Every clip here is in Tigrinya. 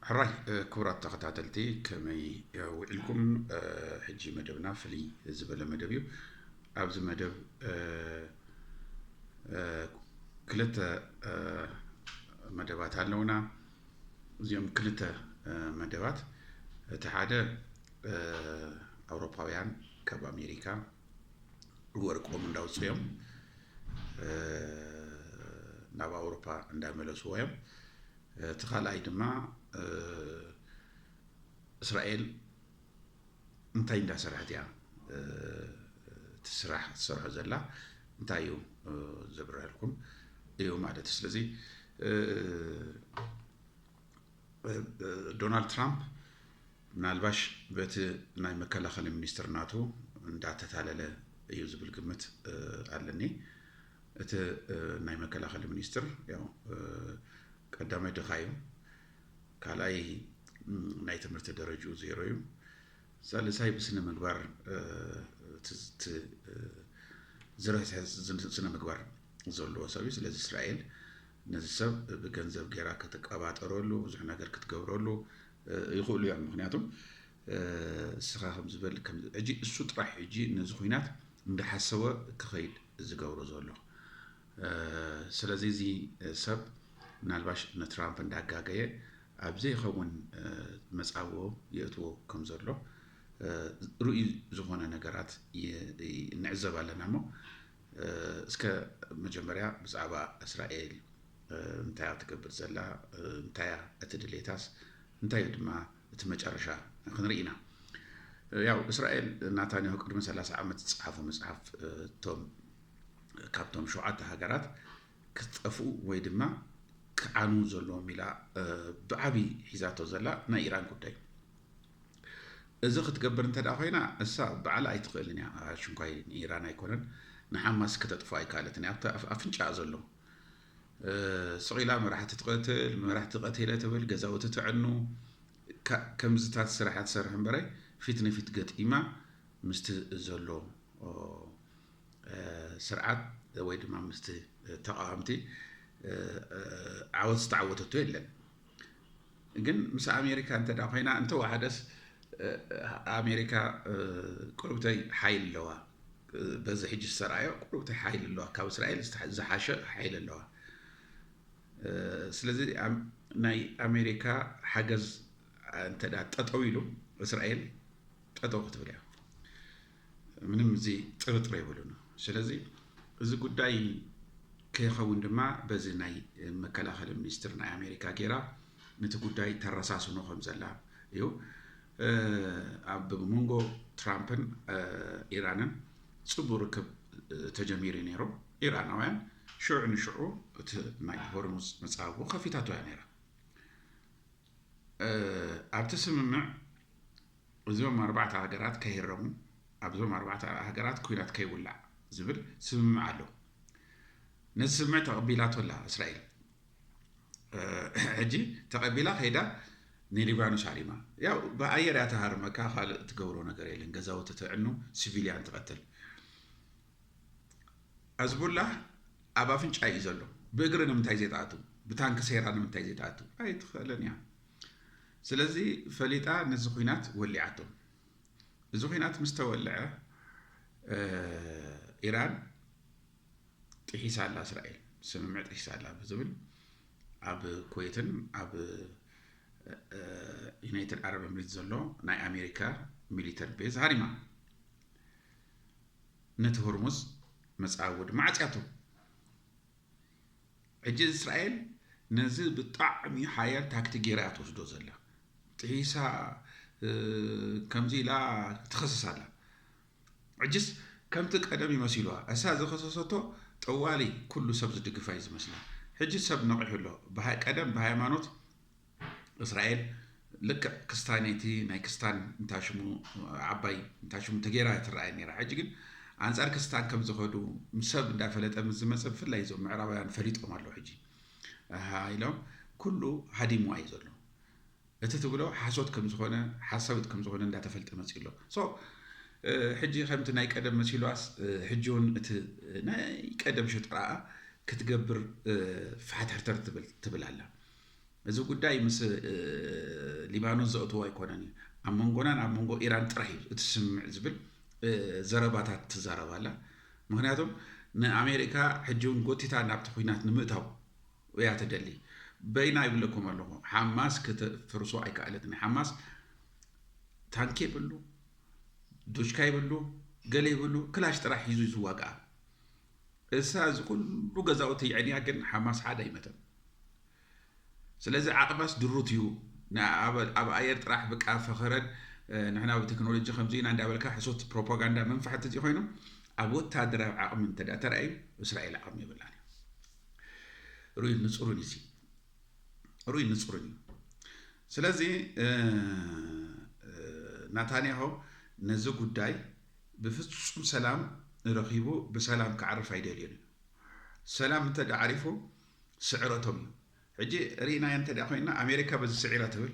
حراي كورات تقطعتلتي كمي وعلكم حجي مدبنا فلي زبالة مدبيو أبز مدب كلتا مدبات هالونا زيوم كلتا مدبات تحادة أوروباويان كاب أمريكا ورقوا من داوس يوم نابا أوروبا نداملو سويم تخال أيدما إسرائيل انتاي ندا سرحتيا تسرح زلا انتايو زبرها لكم ايو معدة سلزي دونالد ترامب نالباش بيت ناي مكلاخل المينستر ناتو ندا تتالل ايو زبل قمت علني ات ناي مكلاخل المينستر يو قدامي دخايو كالاي ناي تمرت درجو زيرويو سالساي بسنة مقبار زرع سنة مقبار زولو سويس لز إسرائيل نزل سب بجنزب جرا كتقابات أرولو وزحنا جر كتقبرولو يقولوا يعني مخنياتهم سخاهم زبل كم أجي الصوت راح يجي نزخينات من حسوا كخيل زجاورو زولو سلازيزي سب نالباش نترامب ندعجاجية أبزي خون مسعوه يأتو كم زولو رؤي زخونا نجارات نعزب على نمو اسك مجمريا بزعبا إسرائيل انتايا تكبر زلا انتايا اتدليتاس انتايا دما تمجرشا خنرينا ياو إسرائيل ناتاني هو قدم 30 عام تصحفوا مصحف توم كابتن شوعات هاجرات كتطفو ወይ ድማ كعنو زلو ميلا بعبي حيزاتو زلا نا إيران قداي إذا ختقبر انت دا خوينا اسا بعلا ايتقلنيا شنكاي إيران ايكونن نحماس كتطفو اي كالتني افنچا زلو صغيلا ما راح تتقتل ما راح تقتل تبل غزاو تتعنو كمزتات سرحات سرح مبري فيتني فيت قطيما مست زلو سرعات ወይ ድማ ምስቲ ተቃዋምቲ عاوز تعوتته يلن ግን ምስ ኣሜሪካ እንተዳ ኮይና እንተ ዋሓደስ ኣሜሪካ ቁርብተይ ሓይል ኣለዋ በዚ ሕጂ ዝሰራዮ ቁርብተይ ሓይል ኣለዋ ካብ እስራኤል ዝሓሸ ሓይል ኣለዋ ስለዚ ናይ ኣሜሪካ ሓገዝ እንተዳ ጠጠው ኢሉ እስራኤል ጠጠው ክትብል እያ ምንም እዚ ጥርጥር የብሉን ስለዚ እዚ ጉዳይ ከይኸውን ድማ በዚ ናይ መከላኸሊ ሚኒስትር ናይ ኣሜሪካ ጌራ ነቲ ጉዳይ ተረሳስኖ ከም ዘላ እዩ ኣብ መንጎ ትራምፕን ኢራንን ጽቡቕ ርክብ ተጀሚሩ ነይሩ ኢራናውያን ሽዑ ንሽዑ እቲ ናይ ሆርሙዝ መጻጉ ከፊታቱ ያ ነይራ ኣብቲ ስምምዕ እዞም 4 ሃገራት ከይረሙ ኣብዞም 4 ሃገራት ኩናት ከይውላዕ ዝብል ስምምዕ ኣሎ ነዚ ስምምዕ ተቐቢላቶላ እስራኤል ሕጂ ተቐቢላ ኸይዳ ንሊባኖስ ኣሊማ ያው ብኣየር እያ ተሃርመካ ካልእ ትገብሮ ነገር የለን ገዛውቲ ትዕኑ ሲቪልያን ትቐትል ሕዝቡላህ ኣብ ኣፍንጫ እዩ ዘሎ ብእግሪ ንምንታይ ዘይተኣቱ ብታንኪ ሰይራ ንምንታይ ዘይተኣቱ ኣይትኽእልን እያ ስለዚ ፈሊጣ ነዚ ኩናት ወሊዓቶ እዚ ኩናት ምስ ተወልዐ ኢራን ጥሒሳ ኣላ እስራኤል ስምምዕ ጥሒሳ ኣላ ብዝብል ኣብ ኩዌትን ኣብ ዩናይትድ አረብ ኤሚሬትስ ዘሎ ናይ ኣሜሪካ ሚሊተሪ ቤዝ ሃሪማ ነቲ ሆርሙዝ መጻወድ ማዕጽያቱ ሕጂ እስራኤል ነዚ ብጣዕሚ ሓያል ታክቲክ ጌራ ትወስዶ ዘላ ጥሒሳ ከምዚ ኢላ ትኸስስ ኣላ ሕጂስ ከምቲ ቀደም ይመስሉዋ እሳ ዝኸሰሰቶ ጠዋሊ ኩሉ ሰብ ዝድግፋ እዩ ዝመስላ ሕጂ ሰብ ነቂሑ ኣሎ ቀደም ብሃይማኖት እስራኤል ልክ ክስታኔቲ ናይ ክስታን እንታሽሙ ዓባይ እንታሽሙ ተጌራ ትረአይ ነይራ ሕጂ ግን አንጻር ክስታን ከም ዝኸዱ ሰብ እንዳፈለጠ ዝመጽእ ብፍላይ ዞም ምዕራባውያን ፈሊጦም ኣለዉ ሕጂ ኢሎም ኩሉ ሃዲሙ እዩ ዘሎ እቲ ትብሎ ሓሶት ከም ዝኾነ ሓሳዊት ከም ዝኾነ እንዳተፈልጠ መጽእ ኣሎ ሕጂ ከምቲ ናይ ቀደም መሲሏስ ሕጂውን እቲ ናይ ቀደም ሽጥራኣ ክትገብር ፍሓትሕርተር ትብል ኣላ እዚ ጉዳይ ምስ ሊባኖስ ዘእትዎ ኣይኮነን እዩ ኣብ መንጎናን ኣብ መንጎ ኢራን ጥራሕ እዩ እትስምዕ ዝብል ዘረባታት ትዛረባላ ምክንያቱም ንኣሜሪካ ሕጂውን ጎቲታ ናብቲ ኩናት ንምእታው እያ ትደሊ በይና ይብለኩም ኣለኹ ሓማስ ክትፍርሶ ኣይከኣለትን ሓማስ ታንኪ ይብሉ ዱሽካ ይብሉ ገለ ይብሉ ክላሽ ጥራሕ ሒዙ ይዝዋግኣ እሳ እዚ ኩሉ ገዛውቲ ይዕንያ ግን ሓማስ ሓደ ኣይመተን ስለዚ ዓቕባስ ድሩት እዩ ኣብ ኣየር ጥራሕ ብቃ ፈኸረን ንሕና ብቴክኖሎጂ ከምዚ ኢና እንዳበልካ ሕሶት ፕሮፓጋንዳ መንፋሕቲ እዚ ኮይኑ ኣብ ወታደራዊ ዓቕሚ እንተዳ ተረኣዩ እስራኤል ዓቕሚ የብላን ሩይ ንጹሩን እዚ ሩይ ንጹሩን እዩ ስለዚ ናታንያሁ ነዚ ጉዳይ ብፍጹም ሰላም ረኺቡ ብሰላም ክዓርፍ ኣይደልዮን እዩ ሰላም እንተዳ ዓሪፉ ስዕረቶም እዩ ሕጂ ርኢና እንተዳ ኮይና ኣሜሪካ በዚ ስዒራ ትብል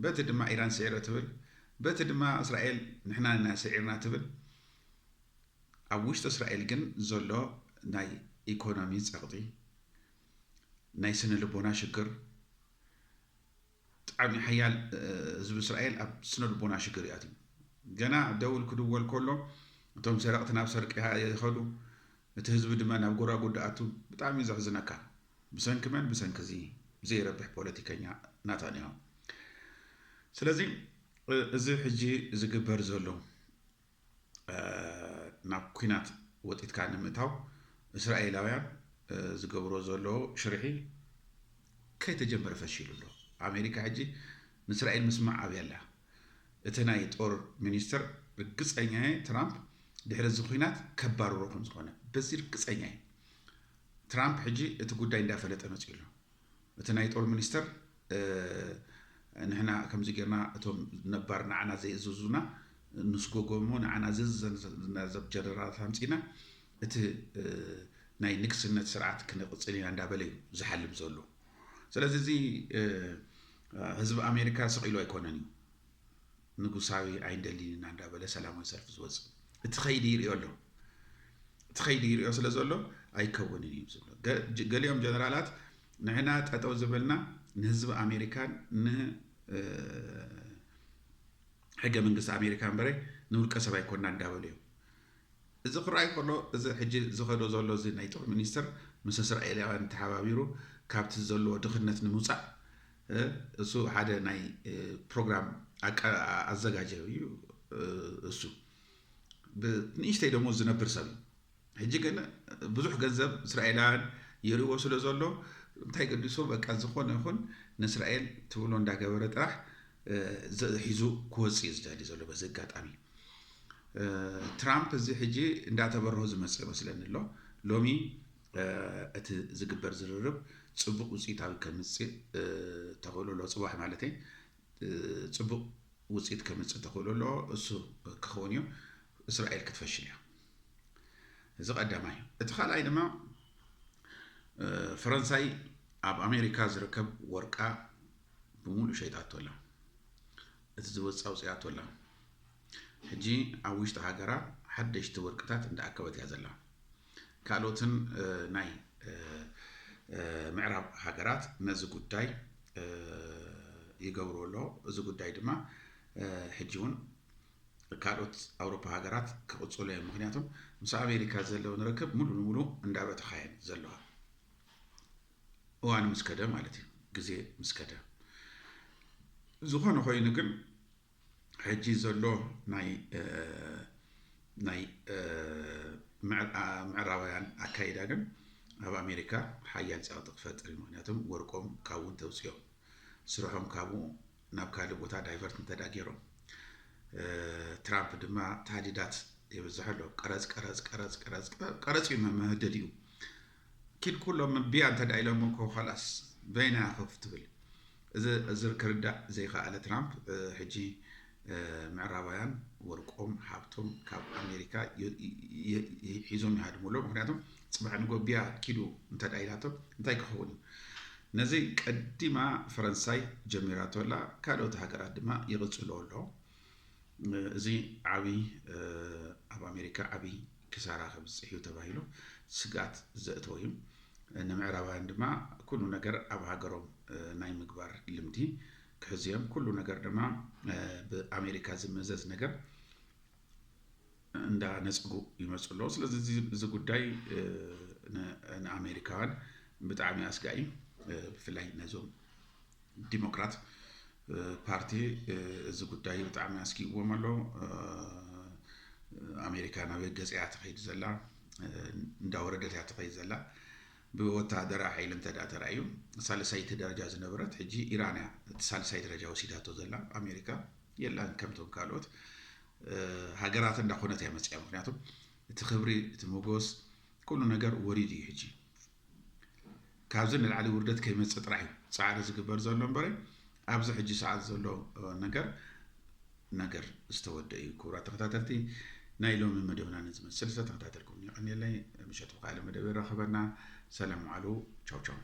በቲ ድማ ኢራን ስዒረ ትብል በቲ ድማ እስራኤል ንሕና ስዒርና ትብል ኣብ ውሽጢ እስራኤል ግን ዘሎ ናይ ኢኮኖሚ ፀቕጢ ናይ ስነ ልቦና ሽግር ብጣዕሚ ሓያል ህዝቢ እስራኤል ኣብ ስነ ልቦና ሽግር እዩ ኣትዩ ገና ደውል ክድወል ከሎ እቶም ሰረቕቲ ናብ ሰርቂ ይኸዱ እቲ ህዝቢ ድማ ናብ ጎራጉዳ ኣቱ ብጣዕሚ ዘሕዝነካ ብሰንኪ መን ብሰንኪ እዚ ዘይረብሕ ፖለቲከኛ ናታንያሁ ስለዚ እዚ ሕጂ ዝግበር ዘሎ ናብ ኩናት ወጢትካ ንምእታው እስራኤላውያን ዝገብሮ ዘሎ ሽርሒ ከይተጀመረ ፈሺሉ ኣሎ ኣሜሪካ ሕጂ ንእስራኤል ምስማዕ ኣብያላ እቲ ናይ ጦር ሚኒስትር ርግፀኛ ትራምፕ ድሕሪ እዚ ኩናት ከባርሮ ከም ዝኾነ በዚ ርግፀኛ ትራምፕ ሕጂ እቲ ጉዳይ እንዳፈለጠ መፅኡ ኣሎ እቲ ናይ ጦር ሚኒስትር ንሕና ከምዚ ጌርና እቶም ነባር ንዓና ዘይእዝዙና ንስጎጎሞ ንዓና ዝናዘብ ጀነራላት ሃምፂና እቲ ናይ ንግስነት ስርዓት ክንቕፅል ኢና እንዳበለ እዩ ዝሓልም ዘሎ ስለዚ እዚ ህዝቢ ኣሜሪካ ስቂሉ ኣይኮነን እዩ ንጉሳዊ ኣይንደሊና እንዳበለ ሰላማዊ ሰልፊ ዝወፅእ እቲ ኸይዲ ይሪኦ ኣሎ እቲ ኸይዲ ይሪኦ ስለ ዘሎ ኣይከውንን እዩ ዝብሎ ገሊኦም ጀነራላት ንሕና ጠጠው ዝበልና ንህዝቢ ኣሜሪካን ሕገ መንግስቲ ኣሜሪካ እምበረ ንውልቀ ሰብ ኣይኮንና እንዳበሉ እዮም እዚ ክረኣይ ከሎ እዚ ሕጂ ዝኸዶ ዘሎ እዚ ናይ ጦር ሚኒስትር ምስ እስራኤላውያን ተሓባቢሩ ካብቲ ዘለዎ ድኽነት ንምውፃእ እሱ ሓደ ናይ ፕሮግራም ኣዘጋጀ እዩ እሱ ብንእሽተይ ደሞ ዝነብር ሰብ ሕጂ ግን ብዙሕ ገንዘብ እስራኤላውያን የሪዎ ስለ ዘሎ እንታይ ገዲሱ በቃ ዝኾነ ይኹን ንእስራኤል ትብሎ እንዳገበረ ጥራሕ ሒዙ ክወፅእ እዩ ዝደሊ ዘሎ በዚ ኣጋጣሚ ትራምፕ እዚ ሕጂ እንዳተበርሆ ዝመፅእ መስለኒ ኣሎ ሎሚ እቲ ዝግበር ዝርርብ ፅቡቅ ውፅኢታዊ ከምፅእ ተኽእሎ ኣሎ ፅባሕ ማለት ፅቡቅ ውፅኢት ከምፅእ ተኽእሎ ኣሎ እሱ ክኸውን እዩ እስራኤል ክትፈሽል እያ እዚ ቀዳማይ እቲ ካልኣይ ድማ ፈረንሳይ ኣብ ኣሜሪካ ዝርከብ ወርቃ ብሙሉእ ሸይጣቶ ኣላ እቲ ዝወፅእ ኣውፅኣቶ ኣላ ሕጂ ኣብ ውሽጢ ሃገራ ሓደሽቲ ወርቅታት እንዳኣከበት እያ ዘላ ካልኦትን ናይ ምዕራብ ሃገራት ነዚ ጉዳይ ይገብሩ ኣሎ እዚ ጉዳይ ድማ ሕጂ እውን ካልኦት ኣውሮፓ ሃገራት ክቕፅሉ እዮም ምክንያቱም ምስ ኣሜሪካ ዘለዎ ንረክብ ሙሉእ ንሙሉእ እንዳበተኻየን ዘለዋ እዋን ምስ ከደ ማለት እዩ ግዜ ምስ ከደ ዝኾነ ኮይኑ ግን ሕጂ ዘሎ ናይ ምዕራባውያን ኣካይዳ ግን ኣብ ኣሜሪካ ሓያል ፀቕጢ ክፈጥር እዩ ምክንያቱም ወርቆም ካብኡ ተውፅኦም ስርሖም ካብኡ ናብ ካልእ ቦታ ዳይቨርት እንተዳ ገይሮም ትራምፕ ድማ ተሃዲዳት የበዝሕ ኣሎ ቀረፅ እዩ መህደድ እዩ ኪድ ኩሎም ብያ እንተዳ ኢሎም እኮ ኸላስ በይና ከፍ ትብል እዚ ክርዳእ ዘይከኣለ ትራምፕ ሕጂ ምዕራባውያን ወርቆም ሃብቶም ካብ ኣሜሪካ ሒዞም ይሃድምሎ ምክንያቱም ፅባሕ ንጎ ብያ ኪዱ እንተዳ ኢላቶም እንታይ ክኸውን እዩ ነዚ ቀዲማ ፈረንሳይ ጀሚራቶ ኣላ ካልኦት ሃገራት ድማ ይቕፅሎ ኣሎ እዚ ዓብይ ኣብ ኣሜሪካ ዓብይ ክሳራ ከብፅሕ እዩ ተባሂሉ ስጋት ዘእተወ እዩ ንምዕራባውያን ድማ ኩሉ ነገር ኣብ ሃገሮም ናይ ምግባር ልምዲ ክሕዝዮም ኩሉ ነገር ድማ ብኣሜሪካ ዝመዘዝ ነገር እንዳነፅጉ ይመፁ ኣለዉ ስለዚ እዚ ጉዳይ ንኣሜሪካውያን ብጣዕሚ ኣስጋኢ ብፍላይ ነዞም ዲሞክራት ፓርቲ እዚ ጉዳይ ብጣዕሚ ኣስጊእዎም ኣሎ ኣሜሪካ ናብ ገዚኣ ትኸይድ ዘላ እንዳወረደት እያ ትኸይድ ዘላ ብወታደራዊ ሓይሊ እንተደኣ ተራእዩ ሳልሳይቲ ደረጃ ዝነበረት ሕጂ ኢራን እያ እቲ ሳልሳይ ደረጃ ወሲዳቶ ዘላ ኣሜሪካ የላን ከምቶም ካልኦት ሃገራት እንዳኾነት እያ መፅያ ምክንያቱም እቲ ክብሪ እቲ ሞጎስ ኩሉ ነገር ወሪድ እዩ ሕጂ ካብዚ ንላዕሊ ውርደት ከይመፅእ ጥራሕ እዩ ፃዕሪ ዝግበር ዘሎ እምበረ ኣብዚ ሕጂ ሰዓት ዘሎ ነገር ዝተወደአ እዩ ክቡራት ተኸታተልቲ ናይ ሎሚ መደብና ንዝመስል ዝተኸታተልኩም ይቐኒለይ ምሸት ብካልእ መደብ ይረኸበና ሰላም ዋዕሉ ቻው ቻው